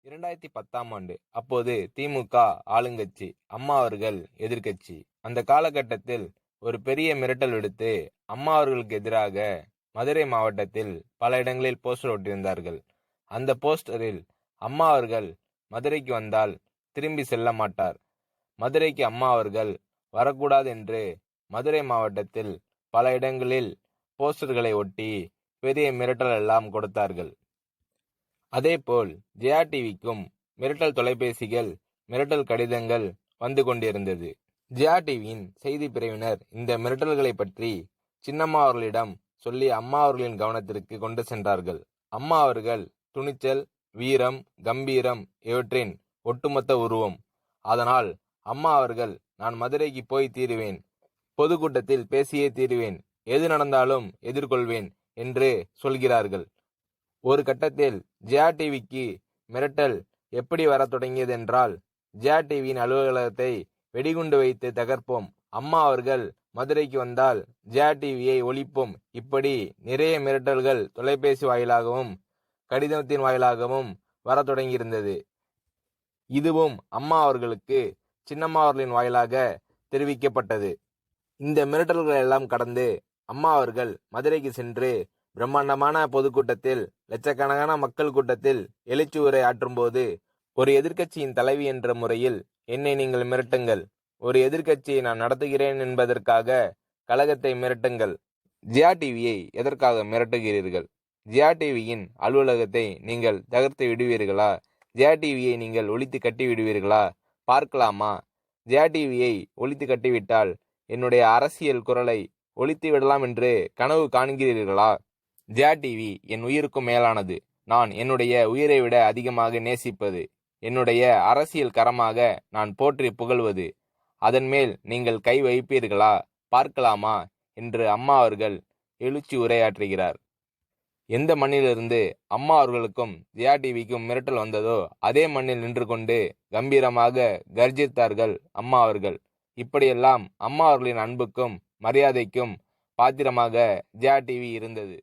2010ஆம் ஆண்டு. அப்போது திமுக ஆளுங்கட்சி, அம்மா அவர்கள் எதிர்க்கட்சி. அந்த காலகட்டத்தில் ஒரு பெரிய மிரட்டல் விடுத்து அம்மா அவர்களுக்கு எதிராக மதுரை மாவட்டத்தில் பல இடங்களில் போஸ்டர் ஒட்டியிருந்தார்கள். அந்த போஸ்டரில் அம்மா அவர்கள் மதுரைக்கு வந்தால் திரும்பி செல்ல மாட்டார், மதுரைக்கு அம்மா அவர்கள் வரக்கூடாது என்று மதுரை மாவட்டத்தில் பல இடங்களில் போஸ்டர்களை ஒட்டி பெரிய மிரட்டல் எல்லாம் கொடுத்தார்கள். அதேபோல் ஜெயா டிவிக்கும் மிரட்டல் தொலைபேசிகள், மிரட்டல் கடிதங்கள் வந்து கொண்டிருந்தது. ஜெயா டிவியின் செய்தி பிரிவினர் இந்த மிரட்டல்களை பற்றி சின்னம்மா அவர்களிடம் சொல்லி அம்மா அவர்களின் கவனத்திற்கு கொண்டு சென்றார்கள். அம்மா அவர்கள் துணிச்சல், வீரம், கம்பீரம் இவற்றின் ஒட்டுமொத்த உருவம். அதனால் அம்மா அவர்கள் நான் மதுரைக்கு போய் தீருவேன், பொதுக்கூட்டத்தில் பேசியே தீருவேன், எது நடந்தாலும் எதிர்கொள்வேன் என்று சொல்கிறார்கள். ஒரு கட்டத்தில் ஜெயா டிவிக்கு மிரட்டல் எப்படி வர தொடங்கியது என்றால், ஜெயா டிவியின் அலுவலகத்தை வெடிகுண்டு வைத்து தகர்ப்போம், அம்மா அவர்கள் மதுரைக்கு வந்தால் ஜெயா டிவியை ஒழிப்போம், இப்படி நிறைய மிரட்டல்கள் தொலைபேசி வாயிலாகவும் கடிதத்தின் வாயிலாகவும் வர தொடங்கியிருந்தது. இதுவும் அம்மா அவர்களுக்கு சின்னம்மா அவர்களின் வாயிலாக தெரிவிக்கப்பட்டது. இந்த மிரட்டல்கள் எல்லாம் கடந்து அம்மா அவர்கள் மதுரைக்கு சென்று பிரம்மாண்டமான பொதுக்கூட்டத்தில், லட்சக்கணக்கான மக்கள் கூட்டத்தில் எழுச்சி உரை ஆற்றும்போது, ஒரு எதிர்க்கட்சியின் தலைவி என்ற முறையில் என்னை நீங்கள் மிரட்டுங்கள், ஒரு எதிர்க்கட்சியை நான் நடத்துகிறேன் என்பதற்காக கழகத்தை மிரட்டுங்கள், ஜெயா டிவியை எதற்காக மிரட்டுகிறீர்கள், ஜெயா டிவியின் அலுவலகத்தை நீங்கள் தகர்த்து விடுவீர்களா, ஜெயா டிவியை நீங்கள் ஒழித்து கட்டி விடுவீர்களா, பார்க்கலாமா, ஜெயா டிவியை ஒழித்து கட்டிவிட்டால் என்னுடைய அரசியல் குரலை ஒழித்து விடலாம் என்று கனவு காண்கிறீர்களா, ஜெயா டிவி என் உயிருக்கும் மேலானது, நான் என்னுடைய உயிரை விட அதிகமாக நேசிப்பது, என்னுடைய அரசியல் கரமாக நான் போற்றி புகழ்வது, அதன் மேல் நீங்கள் கை வைப்பீர்களா, பார்க்கலாமா என்று அம்மா அவர்கள் எழுச்சி உரையாற்றுகிறார். எந்த மண்ணிலிருந்து அம்மா அவர்களுக்கும் ஜெயா டிவிக்கும் மிரட்டல் வந்ததோ அதே மண்ணில் நின்று கொண்டு கம்பீரமாக கர்ஜித்தார்கள் அம்மா அவர்கள். இப்படியெல்லாம் அம்மா அவர்களின் அன்புக்கும் மரியாதைக்கும் பாத்திரமாக ஜெயா டிவி இருந்தது.